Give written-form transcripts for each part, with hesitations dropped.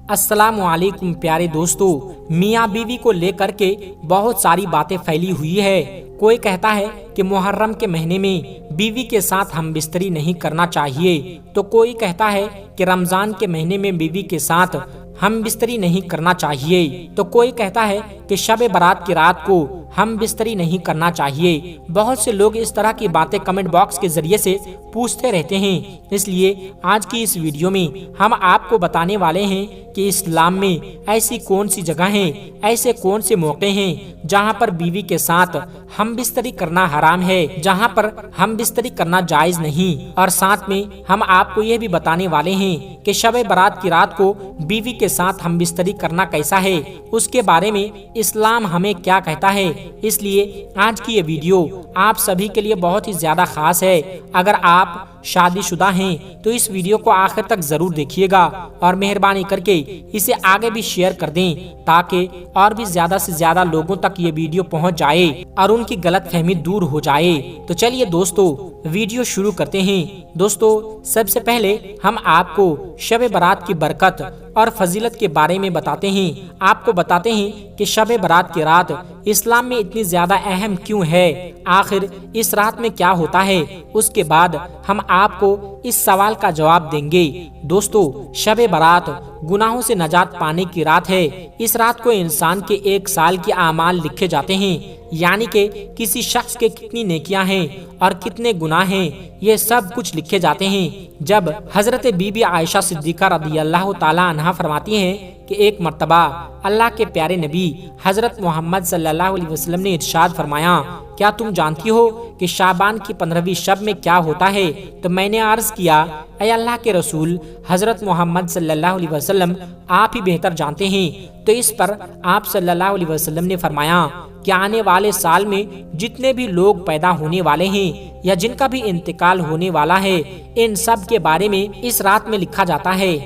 السلام علیکم پیارے دوستو، میاں بیوی کو لے کر کے بہت ساری باتیں پھیلی ہوئی ہے۔ کوئی کہتا ہے کہ محرم کے مہینے میں بیوی کے ساتھ ہم بستری نہیں کرنا چاہیے، تو کوئی کہتا ہے کہ رمضان کے مہینے میں بیوی کے ساتھ ہم بستری نہیں کرنا چاہیے، تو کوئی کہتا ہے کہ شب برات کی رات کو ہم بستری نہیں کرنا چاہیے۔ بہت سے لوگ اس طرح کی باتیں کمنٹ باکس کے ذریعے سے پوچھتے رہتے ہیں، اس لیے آج کی اس ویڈیو میں ہم آپ کو بتانے والے ہیں کہ اسلام میں ایسی کون سی جگہ ہیں، ایسے کون سے موقع ہیں جہاں پر بیوی کے ساتھ ہم بستری کرنا حرام ہے، جہاں پر ہم بستری کرنا جائز نہیں، اور ساتھ میں ہم آپ کو یہ بھی بتانے والے ہیں کہ شب برات کی رات کو بیوی کے ساتھ ہم بستری کرنا کیسا ہے، اس کے بارے میں اسلام ہمیں کیا کہتا ہے۔ اس لیے آج کی یہ ویڈیو آپ سبھی کے لیے بہت ہی زیادہ خاص ہے۔ اگر آپ شادی شدہ ہیں تو اس ویڈیو کو آخر تک ضرور دیکھیے گا، اور مہربانی کر کے اسے آگے بھی شیئر کر دیں تاکہ اور بھی زیادہ سے زیادہ لوگوں تک یہ ویڈیو پہنچ جائے اور ان کی غلط فہمی دور ہو جائے۔ تو چلیے دوستو ویڈیو شروع کرتے ہیں۔ دوستو سب سے پہلے ہم آپ کو شب برات کی برکت اور فضیلت کے بارے میں بتاتے ہیں۔ آپ کو بتاتے ہیں کہ شب برات کی رات اسلام میں اتنی زیادہ اہم کیوں ہے، آخر اس رات میں کیا ہوتا ہے، اس کے بعد ہم آپ کو اس سوال کا جواب دیں گے۔ دوستو شب برات گناہوں سے نجات پانے کی رات ہے۔ اس رات کو انسان کے 1 سال کے اعمال لکھے جاتے ہیں، یعنی کہ کسی شخص کے کتنی نیکیاں ہیں اور کتنے گناہ ہیں، یہ سب کچھ لکھے جاتے ہیں۔ جب حضرت بی بی عائشہ صدیقہ رضی اللہ تعالی عنہا فرماتی ہیں کہ ایک مرتبہ اللہ کے پیارے نبی حضرت محمد صلی اللہ علیہ وسلم نے ارشاد فرمایا، کیا تم جانتی ہو کہ شعبان کی 15ویں شب میں کیا ہوتا ہے؟ تو میں نے عرض کیا، اے اللہ کے رسول حضرت محمد صلی اللہ علیہ وسلم آپ ہی بہتر جانتے ہیں۔ تو اس پر آپ صلی اللہ علیہ وسلم نے فرمایا کہ آنے والے سال میں جتنے بھی لوگ پیدا ہونے والے ہیں یا جن کا بھی انتقال ہونے والا ہے، ان سب کے بارے میں اس رات میں لکھا جاتا ہے،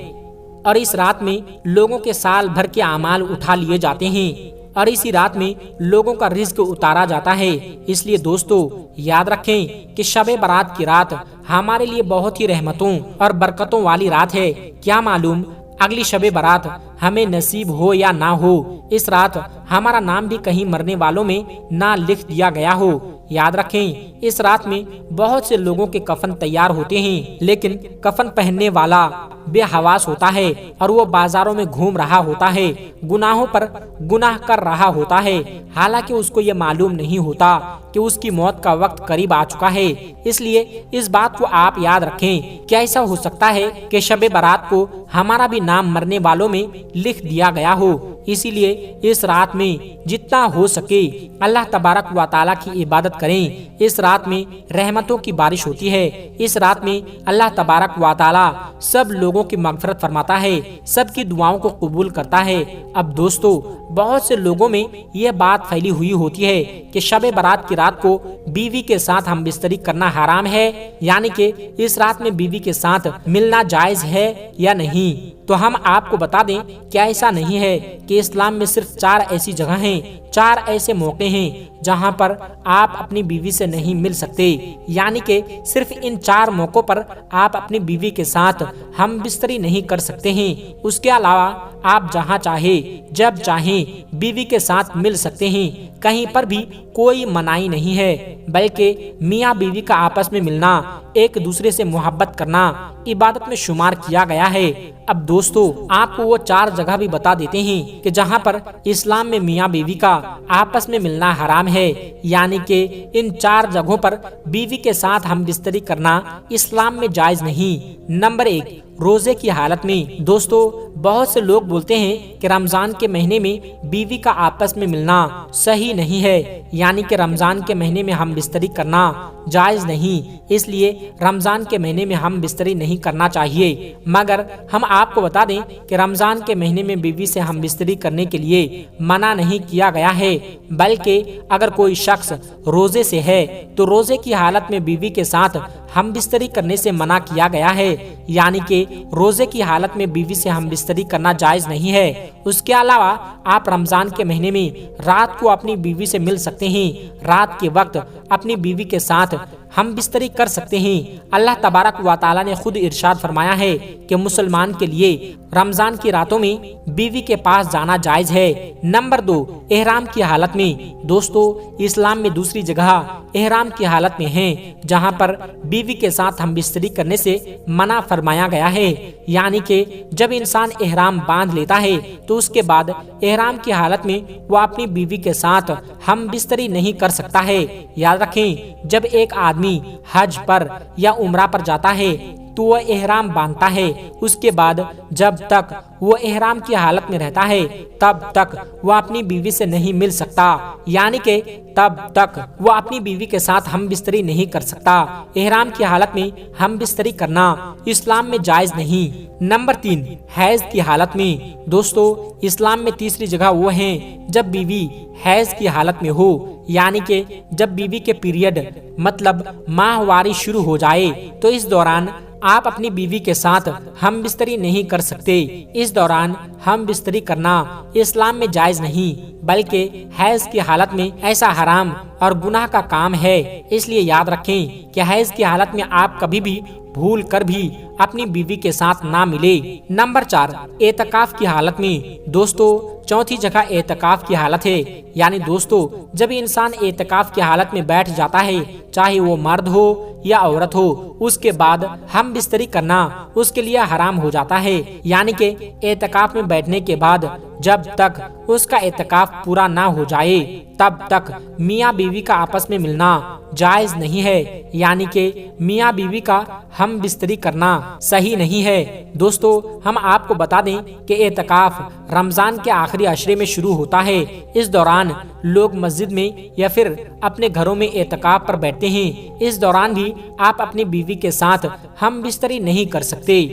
اور اس رات میں لوگوں کے سال بھر کے اعمال اٹھا لیے جاتے ہیں، اور اسی رات میں لوگوں کا رزق اتارا جاتا ہے۔ اس لیے دوستو یاد رکھیں کہ شب برات کی رات ہمارے لیے بہت ہی رحمتوں اور برکتوں والی رات ہے۔ کیا معلوم اگلی شب برات ہمیں نصیب ہو یا نہ ہو، اس رات ہمارا نام بھی کہیں مرنے والوں میں نہ لکھ دیا گیا ہو۔ یاد رکھیں اس رات میں بہت سے لوگوں کے کفن تیار ہوتے ہیں، لیکن کفن پہننے والا بے حواس ہوتا ہے اور وہ بازاروں میں گھوم رہا ہوتا ہے، گناہوں پر گناہ کر رہا ہوتا ہے، حالانکہ اس کو یہ معلوم نہیں ہوتا کہ اس کی موت کا وقت قریب آ چکا ہے۔ اس لیے اس بات کو آپ یاد رکھیں کہ ایسا ہو سکتا ہے کہ شب برات کو ہمارا بھی نام مرنے والوں میں لکھ دیا گیا ہو۔ اسی لیے اس رات میں جتنا ہو سکے اللہ تبارک و تعالیٰ کی عبادت کریں۔ اس رات میں رحمتوں کی بارش ہوتی ہے، اس رات میں اللہ تبارک و تعالیٰ سب لوگوں کی مغفرت فرماتا ہے، سب کی دعاؤں کو قبول کرتا ہے۔ اب دوستو بہت سے لوگوں میں یہ بات پھیلی ہوئی ہوتی ہے کہ شب برات کی رات کو بیوی کے ساتھ ہم بستری کرنا حرام ہے، یعنی کہ اس رات میں بیوی کے ساتھ ملنا جائز ہے یا نہیں۔ تو ہم آپ کو بتا دیں کہ ایسا نہیں ہے کہ اسلام میں صرف 4 ایسی جگہ ہیں، 4 ایسے موقع ہیں جہاں پر آپ اپنی بیوی سے نہیں مل سکتے، یعنی کہ صرف ان 4 موقعوں پر آپ اپنی بیوی کے ساتھ ہم بستری نہیں کر سکتے ہیں۔ اس کے علاوہ آپ جہاں چاہیں جب چاہیں بیوی کے ساتھ مل سکتے ہیں، کہیں پر بھی کوئی منائی نہیں ہے، بلکہ میاں بیوی کا آپس میں ملنا، ایک دوسرے سے محبت کرنا عبادت میں شمار کیا گیا ہے۔ اب دوستو آپ کو وہ 4 جگہ بھی بتا دیتے ہیں کہ جہاں پر اسلام میں میاں بیوی کا آپس میں ملنا حرام ہے، یعنی کہ ان 4 جگہوں پر بیوی کے ساتھ ہم بستری کرنا اسلام میں جائز نہیں۔ نمبر 1، روزے کی حالت میں۔ دوستو بہت سے لوگ بولتے ہیں کہ رمضان کے مہینے میں بیوی کا آپس میں ملنا صحیح نہیں ہے، یعنی کہ رمضان کے مہینے میں ہم بستری کرنا جائز نہیں، اس لیے رمضان کے مہینے میں ہم بستری نہیں کرنا چاہیے۔ مگر ہم آپ کو بتا دیں کہ رمضان کے مہینے میں بیوی سے ہم بستری کرنے کے لیے منع نہیں کیا گیا ہے، بلکہ اگر کوئی شخص روزے سے ہے تو روزے کی حالت میں بیوی کے ساتھ ہم بستری کرنے سے منع کیا گیا ہے، یعنی کہ روزے کی حالت میں بیوی سے ہم بستری کرنا جائز نہیں ہے۔ اس کے علاوہ آپ رمضان کے مہینے میں رات کو اپنی بیوی سے مل سکتے ہیں، رات کے وقت اپنی بیوی کے ساتھ ہم بستری کر سکتے ہیں۔ اللہ تبارک و تعالی نے خود ارشاد فرمایا ہے کہ مسلمان کے لیے رمضان کی راتوں میں بیوی کے پاس جانا جائز ہے۔ نمبر 2، احرام کی حالت میں۔ دوستو، اسلام میں دوسری جگہ احرام کی حالت میں ہے جہاں پر بیوی کے ساتھ ہم بستری کرنے سے منع فرمایا گیا ہے، یعنی کہ جب انسان احرام باندھ لیتا ہے تو اس کے بعد احرام کی حالت میں وہ اپنی بیوی کے ساتھ ہم بستری نہیں کر سکتا ہے۔ یاد رکھیں، جب ایک آدمی حج پر یا عمرہ پر جاتا ہے تو وہ احرام باندھتا ہے، اس کے بعد جب تک وہ احرام کی حالت میں رہتا ہے تب تک وہ اپنی بیوی سے نہیں مل سکتا، یعنی کہ تب تک وہ اپنی بیوی کے ساتھ ہم بستری نہیں کر سکتا۔ احرام کی حالت میں ہم بستری کرنا اسلام میں جائز نہیں۔ نمبر 3، حیض کی حالت میں۔ دوستو، اسلام میں تیسری جگہ وہ ہے جب بیوی حیض کی حالت میں ہو، یعنی کہ جب بیوی کے پیریڈ مطلب ماہواری شروع ہو جائے تو اس دوران آپ اپنی بیوی کے ساتھ ہم بستری نہیں کر سکتے۔ اس دوران ہم بستری کرنا اسلام میں جائز نہیں، بلکہ حیض کی حالت میں ایسا حرام اور گناہ کا کام ہے۔ اس لیے یاد رکھیں کہ حیض کی حالت میں آپ کبھی بھی بھول کر بھی اپنی بیوی کے ساتھ نہ ملے۔ نمبر 4، اعتکاف کی حالت میں۔ دوستو، چوتھی جگہ اعتکاف کی حالت ہے، یعنی دوستو جب انسان اعتکاف کی حالت میں بیٹھ جاتا ہے، چاہے وہ مرد ہو یا عورت ہو، اس کے بعد ہم بستری کرنا اس کے لیے حرام ہو جاتا ہے، یعنی کہ اعتکاف میں بیٹھنے کے بعد جب تک اس کا اعتکاف پورا نہ ہو جائے تب تک میاں بیوی کا آپس میں ملنا جائز نہیں ہے، یعنی کہ میاں بیوی کا ہم بستری کرنا صحیح نہیں ہے۔ دوستو، ہم آپ کو بتا دیں کہ اعتکاف رمضان کے آخری عشرے میں شروع ہوتا ہے۔ اس دوران لوگ مسجد میں یا پھر اپنے گھروں میں اعتکاف پر بیٹھتے ہیں۔ اس دوران بھی آپ اپنی بیوی کے ساتھ ہم بستری نہیں کر سکتے۔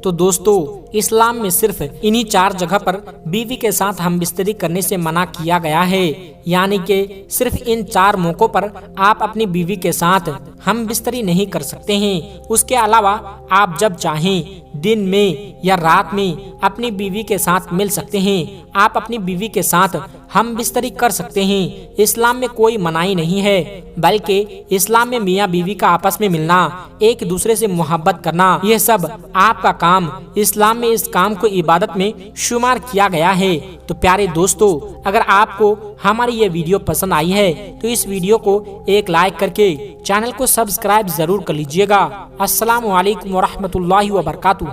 تو دوستو، اسلام میں صرف انہی 4 جگہ پر بیوی کے ساتھ ہم بستری کرنے سے منع کیا گیا ہے، یعنی کہ صرف ان 4 موقعوں پر آپ اپنی بیوی کے ساتھ ہم بستری نہیں کر سکتے ہیں۔ اس کے علاوہ آپ جب چاہیں دن میں یا رات میں اپنی بیوی کے ساتھ مل سکتے ہیں، آپ اپنی بیوی کے ساتھ ہم بستری کر سکتے ہیں۔ اسلام میں کوئی منائی نہیں ہے، بلکہ اسلام میں میاں بیوی کا آپس میں ملنا، ایک دوسرے سے محبت کرنا، یہ سب آپ کا کام اسلام میں اس کام کو عبادت میں شمار کیا گیا ہے۔ تو پیارے دوستو، اگر آپ کو ہماری یہ ویڈیو پسند آئی ہے تو اس ویڈیو کو ایک لائک کر کے چینل کو سبسکرائب ضرور کر لیجئے گا۔ السلام علیکم ورحمۃ اللہ وبرکاتہ۔